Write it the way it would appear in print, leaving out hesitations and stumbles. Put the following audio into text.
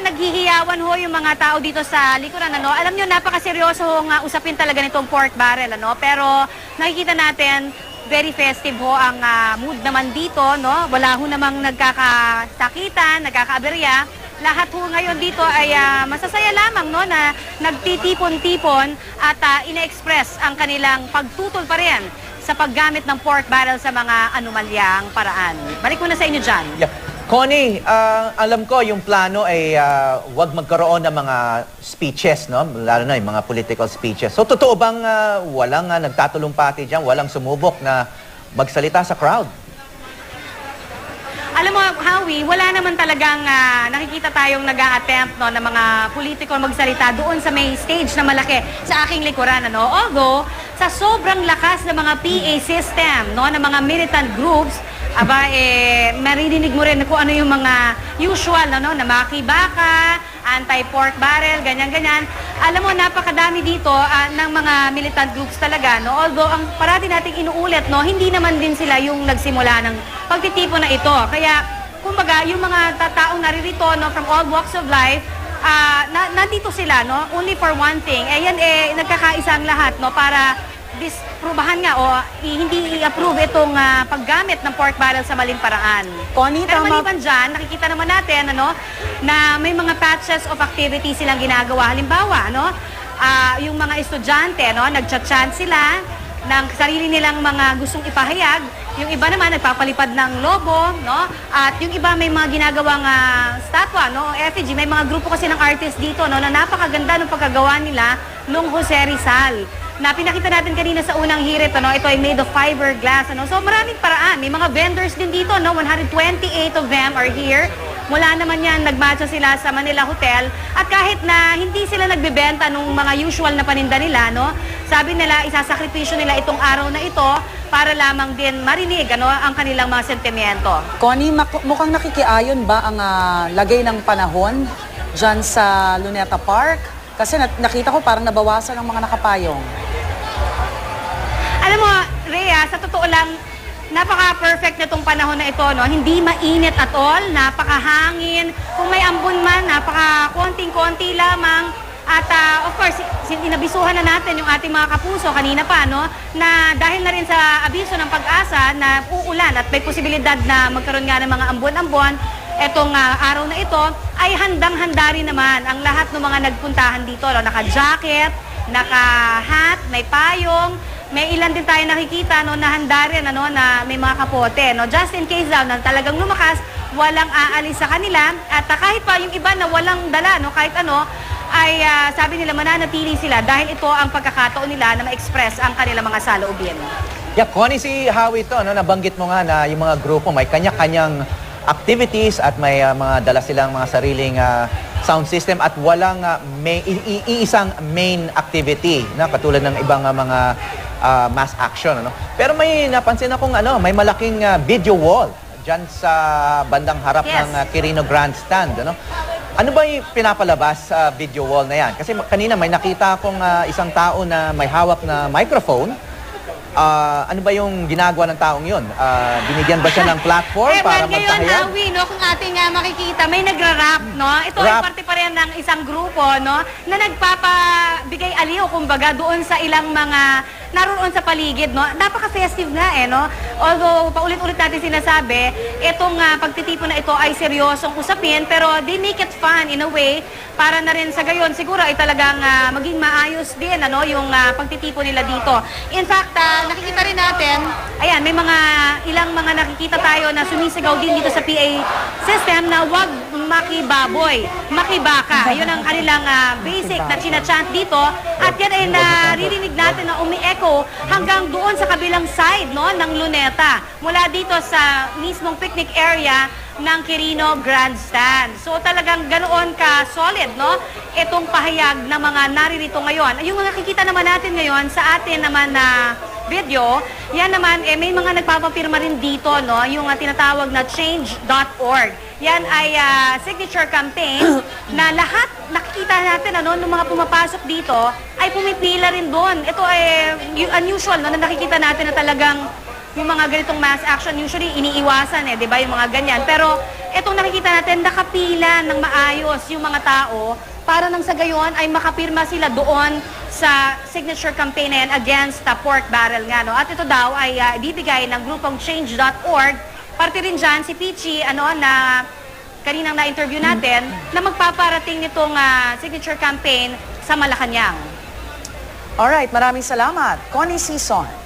naghihiyawan ho yung mga tao dito sa likuran, ano? Alam nyo, napakaseryoso hong usapin talaga nitong pork barrel, ano? Pero nakikita natin, very festive ho ang mood naman dito, no? Wala ho namang nagkakasakitan, nagkakaaberya. Lahat ho ngayon dito ay masasaya lamang, no? Na nagtitipon-tipon at ina-express ang kanilang pagtutol pa rin sa paggamit ng pork barrel sa mga anomalyang paraan. Balik muna sa inyo dyan. Yeah. Connie, alam ko yung plano ay wag magkaroon ng mga speeches, no? Lalo na yung mga political speeches. So totoo bang walang nagtatulumpati dyan, walang sumubok na magsalita sa crowd? Alam mo, Howie, wala naman talagang nakikita tayong nag-a-attempt, no, ng mga politiko magsalita doon sa may stage na malaki sa aking likuran, ano? Although, sa sobrang lakas ng mga PA system, no, ng mga militant groups, maririnig mo rin kung ano yung mga usual, no, na makibaka, anti-pork barrel, ganyan-ganyan. Alam mo, napakadami dito ng mga militant groups talaga, no? Although, ang parati nating inuulit, no, hindi naman din sila yung nagsimula ng pagtitipon na ito. Kaya, kumbaga, yung mga taong naririto, no, from all walks of life, nandito sila, no? Only for one thing. Yan, nagkakaisang lahat, no, para disprubahan nga o hindi i-approve itong paggamit ng pork barrel sa maling paraan. Connie, pero tama. maliban dyan, nakikita naman natin, ano, na may mga patches of activity silang ginagawa. Halimbawa, ano, yung mga estudyante, no, nagchat-chat sila ng sarili nilang mga gustong ipahayag. Yung iba naman nagpapalipad ng lobo, no? At yung iba may mga ginagawang statwa, no? Effigy. May mga grupo kasi ng artist dito, no, na napakaganda ng pagkagawa nila nung Jose Rizal. Na pinakita natin kanina sa unang hirit, ano, ito ay made of fiberglass, ano. So maraming paraan. May mga vendors din dito, no. 128 of them are here. Mula naman yan, nagmatcha sila sa Manila Hotel. At kahit na hindi sila nagbebenta ng mga usual na paninda nila, no, sabi nila, isasakripisyo nila itong araw na ito para lamang din marinig, ano, ang kanilang mga sentimiento. Connie, mukhang nakikiayon ba ang lagay ng panahon dyan sa Luneta Park? Kasi nakita ko parang nabawasan ang mga nakapayong. Alam mo, Rhea, sa totoo lang, napaka-perfect na itong panahon na ito, no? Hindi mainit at all, napakahangin. Kung may ambon man, napaka-konting-konti lamang. At of course, inabisuhan na natin yung ating mga kapuso kanina pa, no? Na dahil na rin sa abiso ng pag-asa na uulan at may posibilidad na magkaroon nga ng mga ambon-ambon, etong araw na ito ay handang-handa rin naman ang lahat ng mga nagpuntahan dito, no? Naka-jacket, naka-hat, may payong. May ilan din tayo nakikita, no, na handa rin, ano, na may mga kapote, no, just in case daw na talagang lumakas, walang aalis sa kanila. At kahit pa yung iba na walang dala, no, kahit ano, ay sabi nila mananatili sila dahil ito ang pagkakataon nila na ma-express ang kanilang mga saloobin. Yeah, Connie, si Howie to, no, nabanggit mo nga na yung mga grupo may kanya-kanyang activities at may mga dala silang mga sariling sound system at walang iisang main activity na katulad ng ibang mga mass action, ano. Pero may napansin akong may malaking video wall diyan sa bandang harap Yes. ng Quirino Grandstand, ano. Ano ba yung pinapalabas sa video wall na yan? Kasi kanina may nakita akong isang tao na may hawak na microphone. Ano ba yung ginagawa ng taong yun? Binigyan ba siya ng platform para ngayon, magpahayag? Howie, no, kung ating makikita, may nagra-rap, no? Ito ay Rap. parte pa rin ng isang grupo, no, na nagpapabigay aliw, kumbaga, doon sa ilang mga naroon sa paligid, no? Napaka-festive nga, no? Although, paulit-ulit natin sinasabi, itong pagtitipon na ito ay seryosong usapin, pero they make it fun in a way, para na rin sa gayon, siguro ay talagang maging maayos din, ano, yung pagtitipon nila dito. In fact, nakikita rin natin, ayan, may ilang mga nakikita tayo na sumisigaw din dito sa PA system na wag makibaboy, makibaka. Yun ang kanilang basic na chinachant dito. At yan ay naririnig natin na umi-echo hanggang doon sa kabilang side, no, ng Luneta. Mula dito sa mismong picnic area ng Quirino Grandstand. So talagang ganoon ka-solid, no, itong pahayag ng mga naririto ngayon. Yung nakikita naman natin ngayon sa atin naman na video, yan naman, may mga nagpapapirma rin dito, no, yung tinatawag na change.org. Yan ay signature campaign na lahat nakikita natin, ano, ng mga pumapasok dito ay pumipila rin doon. Ito ay unusual, no, na nakikita natin na talagang yung mga ganitong mass action, usually iniiwasan di ba, yung mga ganyan. Pero itong nakikita natin, nakapila ng maayos yung mga tao para nang sa gayon ay makapirma sila doon sa signature campaign na yan against pork barrel nga, no? At ito daw ay ibibigay ng grupong change.org. Parte rin dyan si Peachy, na kaninang na-interview natin, na magpaparating nitong signature campaign sa Malacanang. Alright, maraming salamat. Connie Sison.